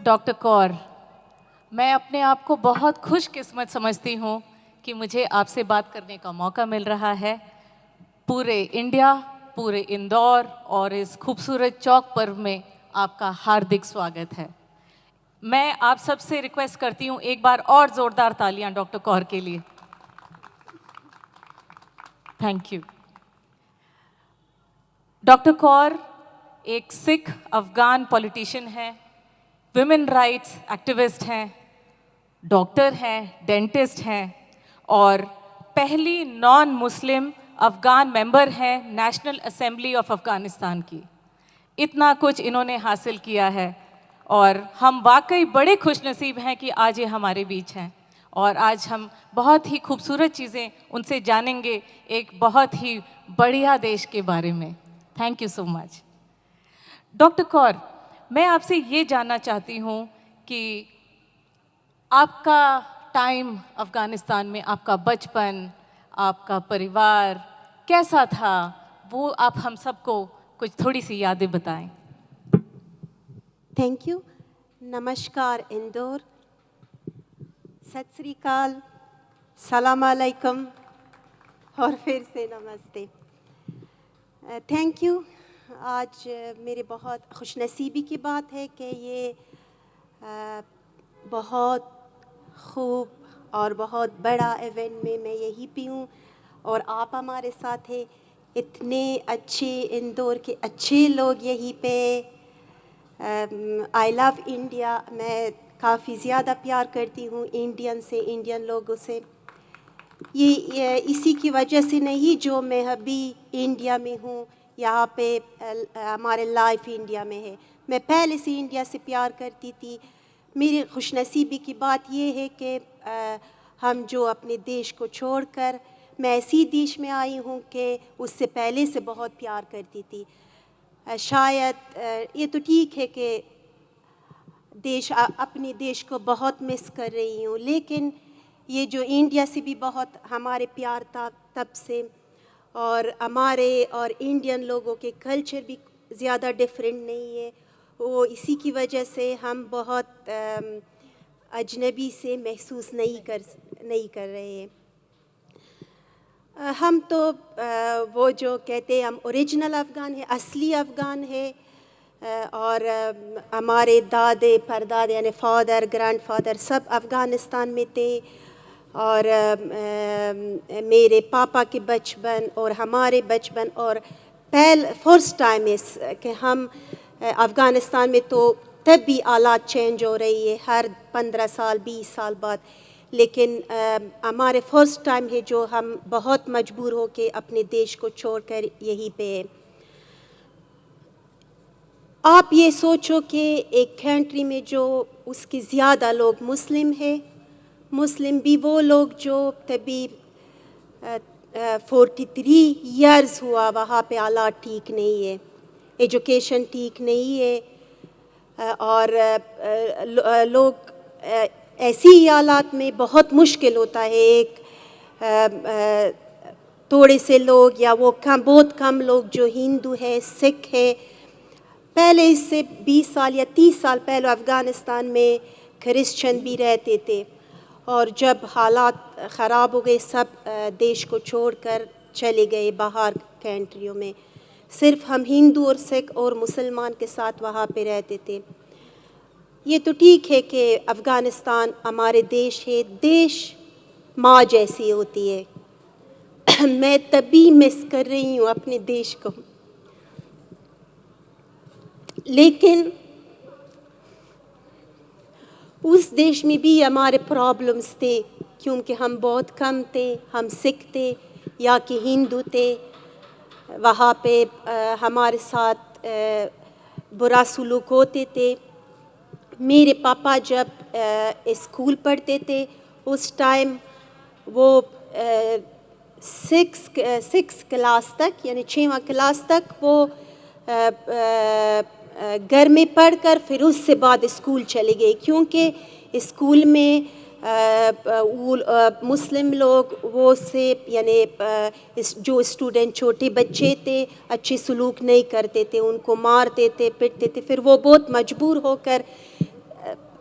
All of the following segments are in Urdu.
ڈاکٹر کور، میں اپنے آپ کو بہت خوش قسمت سمجھتی ہوں کہ مجھے آپ سے بات کرنے کا موقع مل رہا ہے. پورے انڈیا، پورے اندور اور اس خوبصورت چوک پرو میں آپ کا ہاردک سواگت ہے. میں آپ سب سے ریکویسٹ کرتی ہوں ایک بار اور زوردار تالیاں ڈاکٹر کور کے لیے. Thank you. ڈاکٹر کور ایک سکھ افغان پولیٹیشین ہیں، ویمن رائٹس ایکٹیوسٹ ہیں، ڈاکٹر ہیں، ڈینٹسٹ ہیں اور پہلی نان مسلم افغان ممبر ہیں نیشنل اسمبلی آف افغانستان کی. اتنا کچھ انہوں نے حاصل کیا ہے اور ہم واقعی بڑے خوش نصیب ہیں کہ آج یہ ہمارے بیچ ہیں اور آج ہم بہت ہی خوبصورت چیزیں ان سے جانیں گے ایک بہت ہی بڑھیا دیش کے بارے میں. Thank you so much. Doctor Kaur, میں آپ سے یہ جاننا چاہتی ہوں کہ آپ کا ٹائم افغانستان میں، آپ کا بچپن، آپ کا پریوار کیسا تھا، وہ آپ ہم سب کو کچھ تھوڑی سی یادیں بتائیں. Thank you. نمشکار اندور، ست سری اکال، السلام علیکم اور پھر سے نمستے. Thank you. آج میرے بہت خوش نصیبی کی بات ہے کہ یہ بہت خوب اور بہت بڑا ایونٹ میں یہی پہ ہوں اور آپ ہمارے ساتھ ہیں. اتنے اچھے اندور کے اچھے لوگ یہیں پہ. آئی لو انڈیا. میں کافی زیادہ پیار کرتی ہوں انڈین سے، انڈین لوگوں سے. یہ اسی کی وجہ سے نہیں جو میں ابھی انڈیا میں ہوں، یہاں پہ ہمارے لائف انڈیا میں ہے. میں پہلے سے انڈیا سے پیار کرتی تھی. میری خوش نصیبی کی بات یہ ہے کہ ہم جو اپنے دیش کو چھوڑ کر میں ایسی دیش میں آئی ہوں کہ اس سے پہلے سے بہت پیار کرتی تھی. شاید یہ تو ٹھیک ہے کہ اپنے دیش کو بہت مس کر رہی ہوں، لیکن یہ جو انڈیا سے بھی بہت ہمارے پیار تھا تب سے، اور ہمارے اور انڈین لوگوں کے کلچر بھی زیادہ ڈفرینٹ نہیں ہے. وہ اسی کی وجہ سے ہم بہت اجنبی سے محسوس نہیں کر رہے ہیں. ہم تو وہ جو کہتے ہیں ہم اوریجنل افغان ہیں، اصلی افغان ہے. اور ہمارے دادے پردادے یعنی فادر گرینڈ فادر سب افغانستان میں تھے. اور میرے پاپا کے بچپن اور ہمارے بچپن اور فرسٹ ٹائم اس کہ ہم افغانستان میں تو تب بھی حالات چینج ہو رہی ہے ہر 15 سال 20 سال بعد، لیکن ہمارے فرسٹ ٹائم ہے جو ہم بہت مجبور ہو کے اپنے دیش کو چھوڑ کر یہیں پہ. آپ یہ سوچو کہ ایک کنٹری میں جو اس کے زیادہ لوگ مسلم ہیں، مسلم بھی وہ لوگ جو تبھی 43 ایئرز ہوا وہاں پہ حالات ٹھیک نہیں ہے، ایجوکیشن ٹھیک نہیں ہے، اور لوگ ایسی حالات میں بہت مشکل ہوتا ہے. ایک تھوڑے سے لوگ یا وہ بہت کم لوگ جو ہندو ہے، سکھ ہے. پہلے اس سے 20 سال یا 30 سال پہلے افغانستان میں کرسچن بھی رہتے تھے، اور جب حالات خراب ہو گئے سب دیش کو چھوڑ کر چلے گئے باہر کنٹریوں میں. صرف ہم ہندو اور سکھ اور مسلمان کے ساتھ وہاں پہ رہتے تھے. یہ تو ٹھیک ہے کہ افغانستان ہمارے دیش ہے، دیش ماں جیسی ہوتی ہے. میں تبھی مس کر رہی ہوں اپنے دیش کو، لیکن اس دیش میں بھی ہمارے پرابلمس تھے کیونکہ ہم بہت کم تھے. ہم سکھ تھے یا کہ ہندو تھے. وہاں پہ ہمارے ساتھ برا سلوک ہوتے تھے. میرے پاپا جب اسکول پڑھتے تھے اس ٹائم وہ 6 کلاس تک یعنی 6واں کلاس تک وہ گھر میں پڑھ کر پھر اس سے بعد اسکول چلے گئے، کیونکہ اسکول میں مسلم لوگ وہ سے یعنی جو اسٹوڈنٹ چھوٹے بچے تھے اچھے سلوک نہیں کرتے تھے، ان کو مارتے تھے، پٹتے تھے. پھر وہ بہت مجبور ہو کر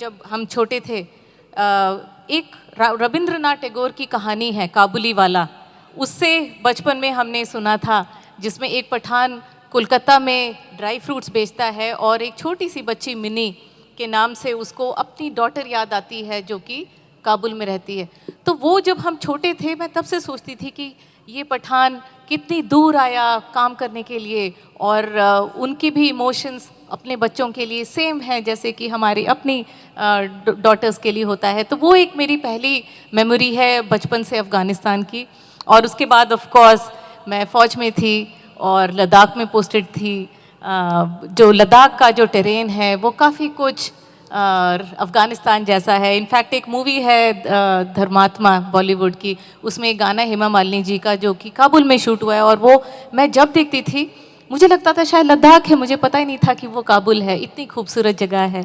جب ہم چھوٹے تھے ایک ربندر ناتھ ٹیگور کی کہانی ہے کابلی والا, اس سے بچپن میں ہم نے سنا تھا, جس میں ایک پٹھان کولکتہ میں ڈرائی فروٹس بیچتا ہے اور ایک چھوٹی سی بچی منی کے نام سے اس کو اپنی ڈاٹر یاد آتی ہے جو کہ کابل میں رہتی ہے. تو وہ جب ہم چھوٹے تھے میں تب سے سوچتی تھی کہ یہ پٹھان کتنی دور آیا کام کرنے کے لیے, اور ان کی بھی ایموشنز اپنے بچوں کے لیے سیم ہیں جیسے کہ ہماری اپنی ڈاٹرز کے لیے ہوتا ہے. تو وہ ایک میری پہلی میموری ہے بچپن سے افغانستان کی. اور اس کے بعد آف کورس میں فوج میں تھی اور لداخ میں پوسٹڈ تھی. جو لداخ کا جو ٹرین ہے وہ کافی کچھ افغانستان جیسا ہے. انفیکٹ ایک مووی ہے دھرماتما بالی ووڈ کی, اس میں ایک گانا ہیما مالنی جی کا جو کہ کابل میں شوٹ ہوا ہے, اور وہ میں جب دیکھتی تھی مجھے لگتا تھا شاید لداخ ہے, مجھے پتہ ہی نہیں تھا کہ وہ کابل ہے. اتنی خوبصورت جگہ ہے.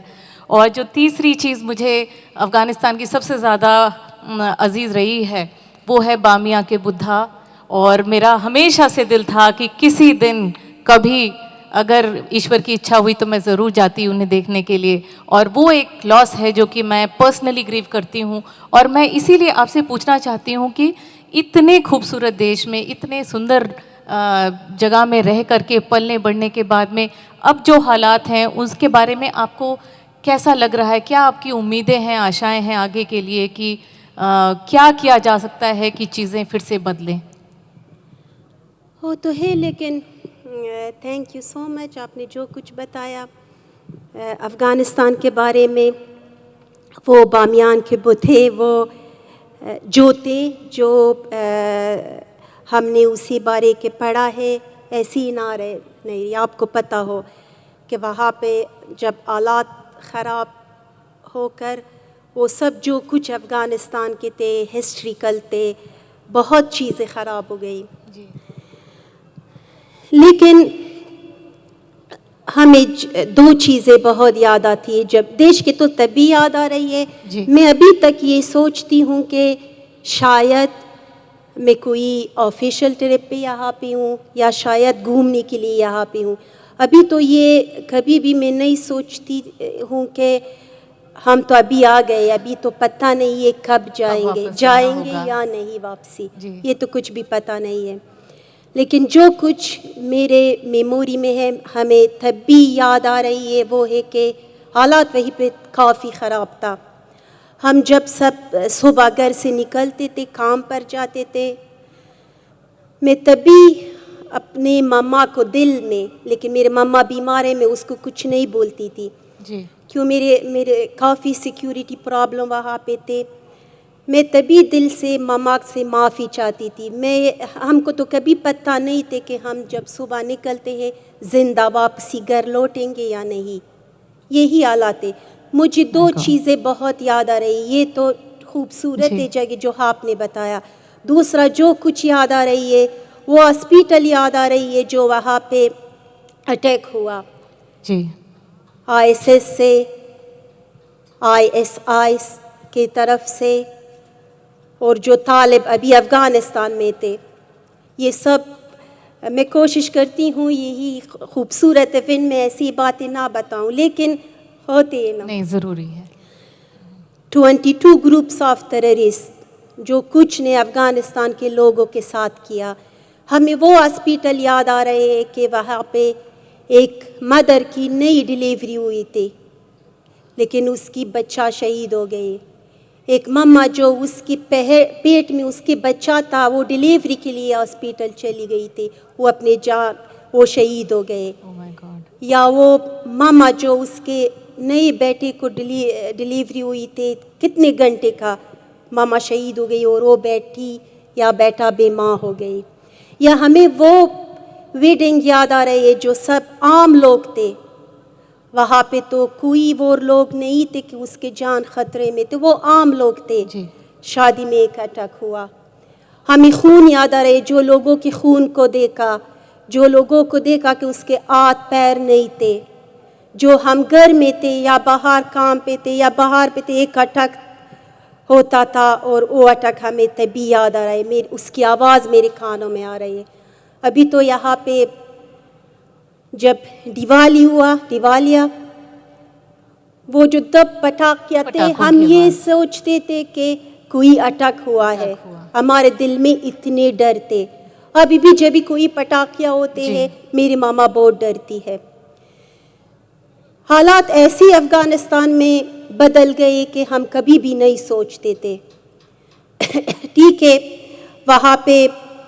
اور جو تیسری چیز مجھے افغانستان کی سب سے زیادہ عزیز رہی ہے وہ ہے بامیاں کے بدھا. اور میرا ہمیشہ سے دل تھا کہ کسی دن کبھی اگر ایشور کی اچھا ہوئی تو میں ضرور جاتی انہیں دیکھنے کے لیے. اور وہ ایک لاس ہے جو کہ میں پرسنلی گریو کرتی ہوں. اور میں اسی لیے آپ سے پوچھنا چاہتی ہوں کہ اتنے خوبصورت دیش میں, اتنے سندر جگہ میں رہ کر کے پلنے بڑھنے کے بعد میں اب جو حالات ہیں اس کے بارے میں آپ کو کیسا لگ رہا ہے؟ کیا آپ کی امیدیں ہیں, آشائیں ہیں آگے کے لیے کہ کیا کیا جا سکتا ہے کہ چیزیں پھر سے بدلیں؟ وہ تو ہے, لیکن تھینک یو سو مچ آپ نے جو کچھ بتایا افغانستان کے بارے میں. وہ بامیان کے بتھے, وہ جو تھے جو ہم نے اسی بارے کے پڑھا ہے, ایسی نہ رہے نہیں. آپ کو پتہ ہو کہ وہاں پہ جب حالات خراب ہو کر وہ سب جو کچھ افغانستان کے تھے ہسٹریکل تھے, بہت چیزیں خراب ہو گئی. جی. لیکن ہمیں دو چیزیں بہت یاد آتی ہے جب دیش کے, تو تبھی یاد آ رہی ہے. جی. میں ابھی تک یہ سوچتی ہوں کہ شاید میں کوئی آفیشیل ٹرپ پہ یہاں پہ ہوں یا شاید گھومنے کے لیے یہاں پہ ہوں. ابھی تو یہ کبھی بھی میں نہیں سوچتی ہوں کہ ہم تو ابھی آ گئے, ابھی تو پتہ نہیں ہے کب جائیں گے یا نہیں واپسی. یہ تو کچھ بھی پتہ نہیں ہے. لیکن جو کچھ میرے میموری میں ہے ہمیں تب بھی یاد آ رہی ہے وہ ہے کہ حالات وہیں پہ کافی خراب تھا. ہم جب سب صبح گھر سے نکلتے تھے کام پر جاتے تھے, میں تبھی اپنے ماما کو دل میں, لیکن میرے ماما بیمار ہے میں اس کو کچھ نہیں بولتی تھی. جی. کیوں میرے کافی سیکیورٹی پرابلم وہاں پہ تھے. میں تبھی دل سے ماما سے معافی چاہتی تھی. ہم کو تو کبھی پتہ نہیں تھے کہ ہم جب صبح نکلتے ہیں زندہ واپسی گھر لوٹیں گے یا نہیں. یہی حالات ہے. مجھے دو چیزیں بہت یاد آ رہی. یہ تو خوبصورت ہے جگہ جو آپ نے بتایا. دوسرا جو کچھ یاد آ رہی ہے وہ ہاسپیٹل یاد آ رہی ہے جو وہاں پہ اٹیک ہوا. جی. ISS سے, ISI کی طرف سے, اور جو طالب ابھی افغانستان میں تھے. یہ سب میں کوشش کرتی ہوں یہی خوبصورت فن میں ایسی باتیں نہ بتاؤں, لیکن ہوتے ہیں نا. نہیں, ضروری ہے. 22 گروپس آف ٹیررسٹ جو کچھ نے افغانستان کے لوگوں کے ساتھ کیا. ہمیں وہ ہاسپیٹل یاد آ رہے ہیں کہ وہاں پہ ایک مدر کی نئی ڈیلیوری ہوئی تھی لیکن اس کی بچہ شہید ہو گئی. ایک ماما جو اس کی پیٹ میں اس کے بچہ تھا وہ ڈیلیوری کے لیے ہاسپیٹل چلی گئی تھی, وہ اپنے وہ شہید ہو گئے. یا وہ ماما جو اس کے نئے بیٹے کو ڈیلیوری ہوئی تھی کتنے گھنٹے کا, ماما شہید ہو گئی اور وہ بیٹی یا بیٹا بے ماں ہو گئی. یا ہمیں وہ ویڈنگ یاد آ رہی ہے جو سب عام لوگ تھے. وہاں پہ تو کوئی وہ لوگ نہیں تھے کہ اس کے جان خطرے میں تھے, وہ عام لوگ تھے. شادی میں ایک اٹیک ہوا. ہمیں خون یاد آ رہے جو لوگوں کے خون کو دیکھا, جو لوگوں کو دیکھا کہ اس کے ہاتھ پیر نہیں تھے, جو ہم گھر میں تھے یا باہر کام پہ تھے یا باہر پہ تھے, ایک اٹیک ہوتا تھا اور وہ اٹیک ہمیں تبھی یاد آ رہا ہے. اس کی آواز میرے کانوں میں آ رہی ہے. ابھی تو یہاں پہ جب دیوالیہ وہ جو تب پٹاخے تھے ہم یہ سوچتے تھے کہ کوئی اٹیک ہوا ہے, ہمارے دل میں اتنے ڈر تھے. ابھی بھی جب بھی کوئی پٹاخے ہوتے ہیں میری ماما بہت ڈرتی ہے. حالات ایسی افغانستان میں بدل گئے کہ ہم کبھی بھی نہیں سوچتے تھے. ٹھیک ہے وہاں پہ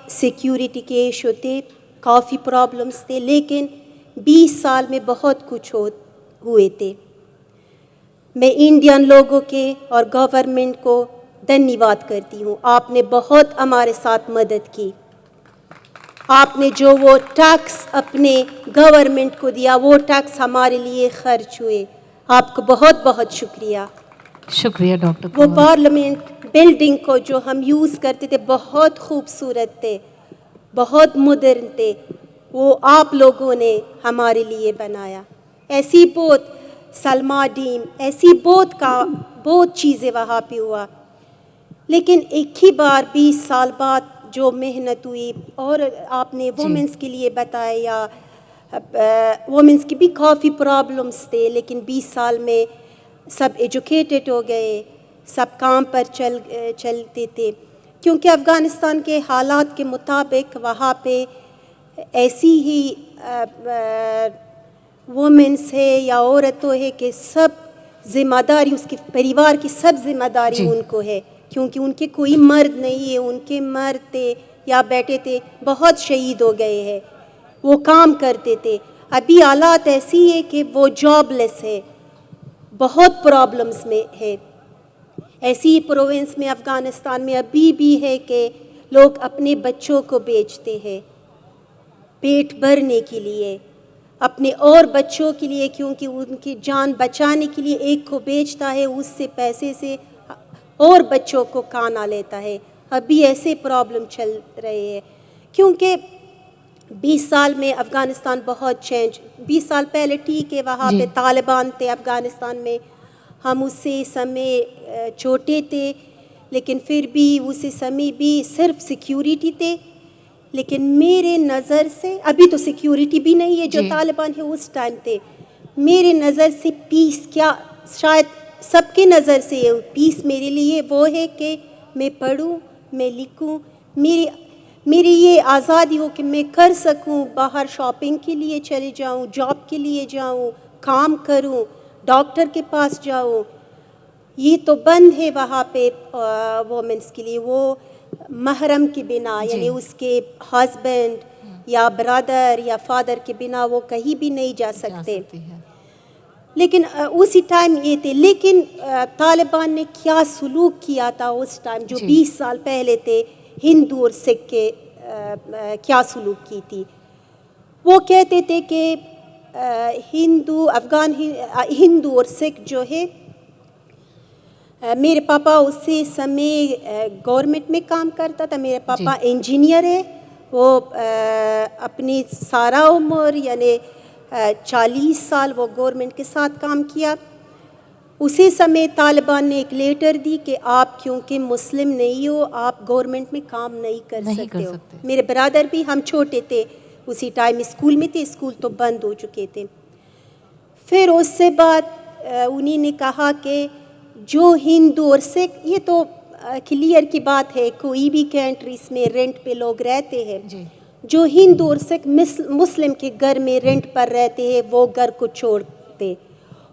سیکیورٹی کے ایشو تھے, کافی پرابلمس تھے, لیکن 20 سال میں بہت کچھ ہوئے تھے. میں انڈین لوگوں کے اور گورنمنٹ کو دھنیہ واد کرتی ہوں. آپ نے بہت ہمارے ساتھ مدد کی. آپ نے جو وہ ٹیکس اپنے گورنمنٹ کو دیا وہ ٹیکس ہمارے لیے خرچ ہوئے. آپ کو بہت بہت شکریہ. شکریہ ڈاکٹر. وہ پارلیمنٹ بلڈنگ کو جو ہم یوز کرتے تھے بہت خوبصورت تھے, بہت مدرن تھے, وہ آپ لوگوں نے ہمارے لیے بنایا. ایسی بہت سلما ڈیم, ایسی بہت چیزیں وہاں پہ ہوا. لیکن ایک ہی بار 20 سال بعد جو محنت ہوئی, اور آپ نے وومنس کے لیے بتایا, وومنس کی بھی کافی پرابلمس تھے, لیکن 20 سال میں سب ایجوکیٹڈ ہو گئے, سب کام پر چلتے تھے. کیونکہ افغانستان کے حالات کے مطابق وہاں پہ ایسی ہی وومنس ہے یا عورتوں ہے کہ سب ذمہ داری, اس کے پریوار کی سب ذمہ داری ان کو ہے, کیونکہ ان کے کوئی مرد نہیں ہے. ان کے مرد تھے یا بیٹے تھے بہت شہید ہو گئے ہیں, وہ کام کرتے تھے. ابھی حالات ایسی ہے کہ وہ جاب لیس ہے, بہت پرابلمس میں ہے. ایسی ہی پروونس میں افغانستان میں ابھی بھی ہے کہ لوگ اپنے بچوں کو بیچتے ہیں پیٹ بھرنے کے لیے, اپنے اور بچوں کے لیے, کیونکہ ان کی جان بچانے کے لیے ایک کو بیچتا ہے, اس سے پیسے سے اور بچوں کو کھانا لیتا ہے. ابھی ایسے پرابلم چل رہے ہیں کیونکہ 20 سال میں افغانستان بہت چینج. 20 سال پہلے ٹھیک ہے وہاں پہ طالبان تھے افغانستان میں, ہم اس سے سمے چھوٹے تھے, لیکن پھر بھی اسی سمے بھی صرف سیکیورٹی تھے. لیکن میرے نظر سے ابھی تو سیکیورٹی بھی نہیں ہے جو طالبان ہے اس ٹائم تھے. میرے نظر سے پیس, کیا شاید سب کے نظر سے پیس میرے لیے وہ ہے کہ میں پڑھوں, میں لکھوں, میری یہ آزادی ہو کہ میں کر سکوں, باہر شاپنگ کے لیے چلے جاؤں, جاب کے لیے جاؤں, کام کروں, ڈاکٹر کے پاس جاؤں. یہ تو بند ہے وہاں پہ وومنس کے لیے. وہ محرم کے بنا یعنی اس کے ہسبینڈ یا برادر یا فادر کے بنا وہ کہیں بھی نہیں جا سکتے. لیکن اسی ٹائم یہ تھے. لیکن طالبان نے کیا سلوک کیا تھا اس ٹائم جو 20 سال پہلے تھے, ہندو اور سکھ کے کیا سلوک کی تھی. وہ کہتے تھے کہ ہندو اور سکھ جو ہے, میرے پاپا اسی سمے گورنمنٹ میں کام کرتا تھا. میرے پاپا انجینئر ہے, وہ اپنی سارا عمر یعنی 40 سال وہ گورنمنٹ کے ساتھ کام کیا. اسی سمے طالبان نے ایک لیٹر دی کہ آپ کیونکہ مسلم نہیں ہو آپ گورنمنٹ میں کام نہیں کر سکتے ہو. میرے برادر بھی, ہم چھوٹے تھے اسی ٹائم اسکول میں تھے, اسکول تو بند ہو چکے تھے. پھر اس سے بعد انہی نے کہا کہ جو ہندو اور سکھ, یہ تو کلیئر کی بات ہے, کوئی بھی کنٹریز میں رینٹ پہ لوگ رہتے ہیں. جو ہندو اور سکھ مسلم کے گھر میں رینٹ پر رہتے ہیں وہ گھر کو چھوڑتے,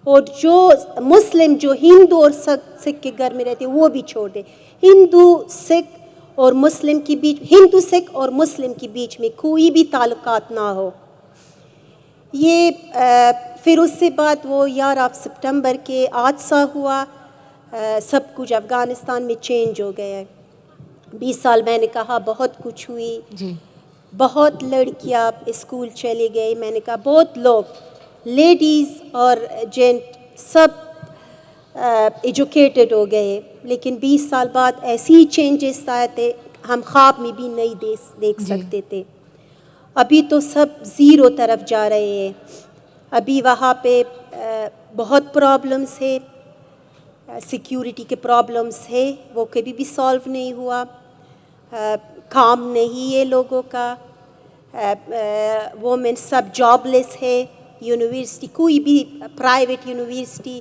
اور جو مسلم جو ہندو اور سکھ کے گھر میں رہتے ہیں وہ بھی چھوڑ دے. ہندو سکھ اور مسلم کے بیچ, ہندو سکھ اور مسلم کے بیچ میں کوئی بھی تعلقات نہ ہو. یہ پھر اس سے بعد وہ 11 سپٹمبر کے حادثہ ہوا, سب کچھ افغانستان میں چینج ہو گیا ہے. 20 سال میں نے کہا بہت کچھ ہوئی, بہت لڑکیاں اسکول چلے گئے. میں نے کہا بہت لوگ, لیڈیز اور جینٹ سب ایجوکیٹڈ ہو گئے. لیکن 20 سال بعد ایسی چینجز آئے تھے ہم خواب میں بھی نہیں دیکھ سکتے تھے. ابھی تو سب زیرو طرف جا رہے ہیں. ابھی وہاں پہ بہت پرابلمس ہے, سیکیورٹی کے پرابلمس ہے, وہ کبھی بھی سالو نہیں ہوا. کام نہیں ہے لوگوں کا, وومن سب جاب لیس ہے. یونیورسٹی, کوئی بھی پرائیویٹ یونیورسٹی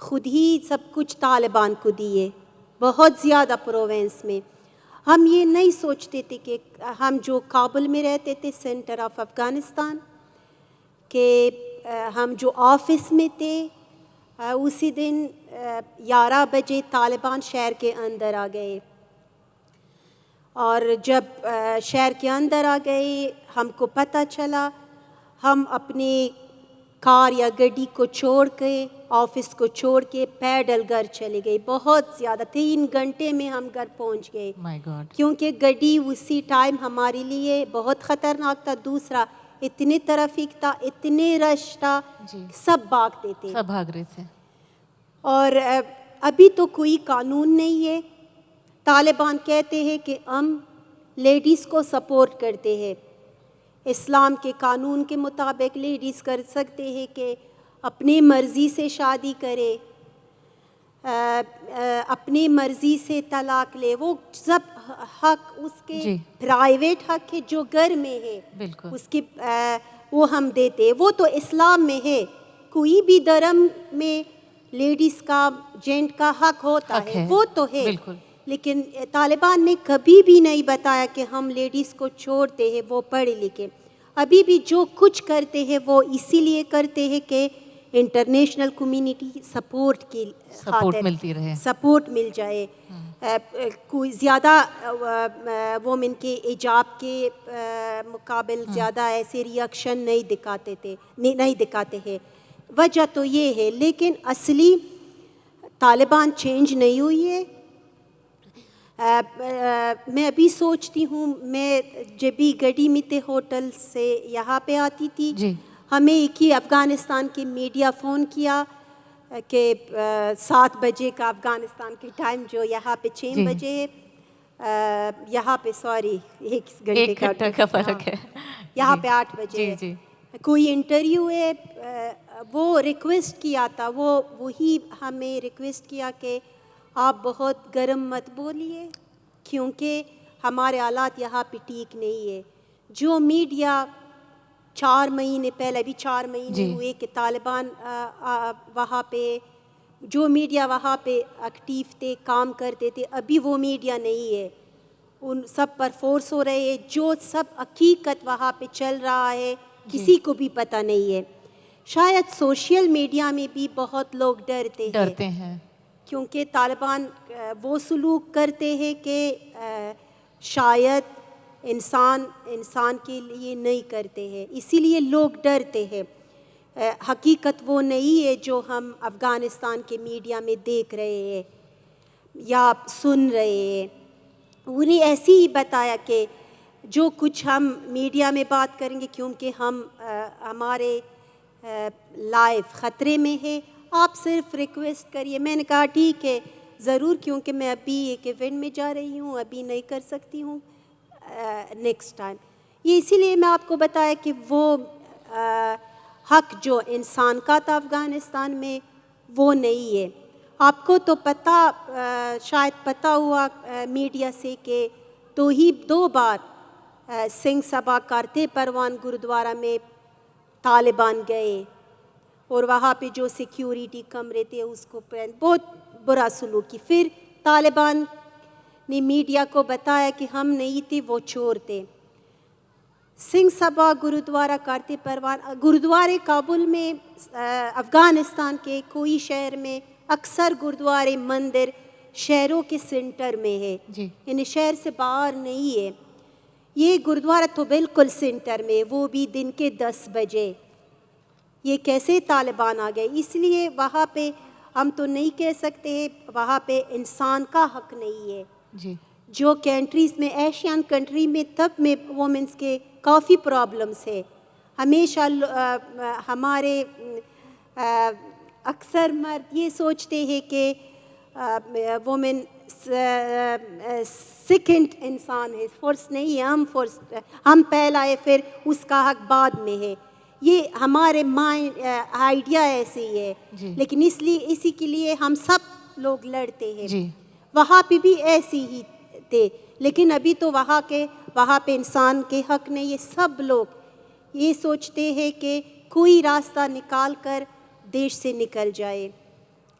خود ہی سب کچھ طالبان کو دیے، بہت زیادہ پروونس میں. ہم یہ نہیں سوچتے تھے کہ ہم جو کابل میں رہتے تھے سینٹر آف افغانستان، کہ ہم جو آفس میں تھے اسی دن 11 بجے طالبان شہر کے اندر آ گئے. اور جب شہر کے اندر آ گئے ہم کو پتہ چلا، ہم اپنے کار یا گاڑی کو چھوڑ کے، آفس کو چھوڑ کے پیدل گھر چلے گئے. بہت زیادہ 3 گھنٹے میں ہم گھر پہنچ گئے، مائی گاڈ. کیونکہ گاڑی اسی ٹائم ہمارے لیے بہت خطرناک تھا. دوسرا اتنے ٹریفک تھا، اتنے رش تھا، جی. سب بھاگتے تھے. سب بھاگ رہے تھے. اور ابھی تو کوئی قانون نہیں ہے. طالبان کہتے ہیں کہ ہم لیڈیز کو سپورٹ کرتے ہیں. اسلام کے قانون کے مطابق لیڈیز کر سکتے ہیں کہ اپنی مرضی سے شادی کرے، اپنی مرضی سے طلاق لے. وہ سب حق اس کے جی. پرائیویٹ حق ہے جو گھر میں ہے، بالکل. اس کی وہ ہم دیتے. وہ تو اسلام میں ہے. کوئی بھی دھرم میں لیڈیز کا جینٹ کا حق ہوتا حق ہے، وہ تو ہے. بالکل. لیکن طالبان نے کبھی بھی نہیں بتایا کہ ہم لیڈیز کو چھوڑتے ہیں، وہ پڑھے لکھے. ابھی بھی جو کچھ کرتے ہیں وہ اسی لیے کرتے ہیں کہ انٹرنیشنل کمیونٹی سپورٹ کی سپورٹ ملتی رہے. سپورٹ مل جائے. کوئی زیادہ وومن کے ایجاب کے مقابل زیادہ ایسے ریئیکشن نہیں دکھاتے ہیں. وجہ تو یہ ہے، لیکن اصلی طالبان چینج نہیں ہوئی ہے. میں ابھی سوچتی ہوں، میں جب بھی گاڑی میں تھے ہوٹل سے یہاں پہ آتی تھی، جی. ہمیں ایک ہی افغانستان کی میڈیا فون کیا کہ 7 بجے کا افغانستان کی ٹائم جو یہاں پہ 6 بجے ہے، یہاں پہ سوری 1 گھنٹے کا فرق ہے. یہاں پہ 8 بجے ہے. جی. کوئی انٹرویو ہے، وہ ریکویسٹ کیا تھا، وہی ہمیں ریکویسٹ کیا کہ آپ بہت گرم مت بولیے کیونکہ ہمارے حالات یہاں پہ ٹھیک نہیں ہے. جو میڈیا 4 مہینے پہلے، ابھی 4 مہینے ہوئے کہ طالبان وہاں پہ، جو میڈیا وہاں پہ ایکٹیو تھے، کام کرتے تھے، ابھی وہ میڈیا نہیں ہے. ان سب پر فورس ہو رہے ہیں. جو سب حقیقت وہاں پہ چل رہا ہے کسی کو بھی پتہ نہیں ہے. شاید سوشل میڈیا میں بھی بہت لوگ ڈرتے ہیں کیونکہ طالبان وہ سلوک کرتے ہیں کہ شاید انسان کے لیے نہیں کرتے ہیں، اسی لیے لوگ ڈرتے ہیں. حقیقت وہ نہیں ہے جو ہم افغانستان کے میڈیا میں دیکھ رہے ہیں یا سن رہے ہیں. انہیں ایسے ہی بتایا کہ جو کچھ ہم میڈیا میں بات کریں گے کیونکہ ہمارے لائف خطرے میں ہے، آپ صرف ریکویسٹ کریے. میں نے کہا ٹھیک ہے ضرور، کیونکہ میں ابھی ایک ایونٹ میں جا رہی ہوں، ابھی نہیں کر سکتی ہوں، نیکسٹ ٹائم. یہ اسی لیے میں آپ کو بتایا کہ وہ حق جو انسان کا تھا افغانستان میں وہ نہیں ہے. آپ کو تو شاید پتہ ہوا میڈیا سے کہ 2 بار سنگھ سبھا کرتے پروان گرودوارا میں طالبان گئے اور وہاں پہ جو سیکیورٹی کمرے تھے اس کو بہت برا سلوک کی. پھر طالبان نے میڈیا کو بتایا کہ ہم نہیں تھے، وہ چور تھے. سنگھ سبھا گرودوارا کرتے پروان، گرودوارے کابل میں افغانستان کے کوئی شہر میں اکثر گرودوارے مندر شہروں کے سینٹر میں ہے، یعنی شہر سے باہر نہیں ہے. یہ گرودوارا تو بالکل سینٹر میں، وہ بھی دن کے 10 بجے. یہ کیسے طالبان آ گئے؟ اس لیے وہاں پہ ہم تو نہیں کہہ سکتے وہاں پہ انسان کا حق نہیں ہے. جو کنٹریز میں، ایشین کنٹری میں، تب میں وومنس کے کافی پرابلمس ہے. ہمیشہ ہمارے اکثر مرد یہ سوچتے ہیں کہ وومن سیکنڈ انسان ہے، فرسٹ نہیں ہے. ہم پہلا ہے، پھر اس کا حق بعد میں ہے. یہ ہمارے مائنڈ آئیڈیا ایسے ہی ہے. لیکن اسی کے لیے ہم سب لوگ لڑتے ہیں. وہاں پہ بھی ایسے ہی تھے، لیکن ابھی تو وہاں پہ انسان کے حق نہیں ہے. سب لوگ یہ سوچتے ہیں کہ کوئی راستہ نکال کر دیش سے نکل جائے.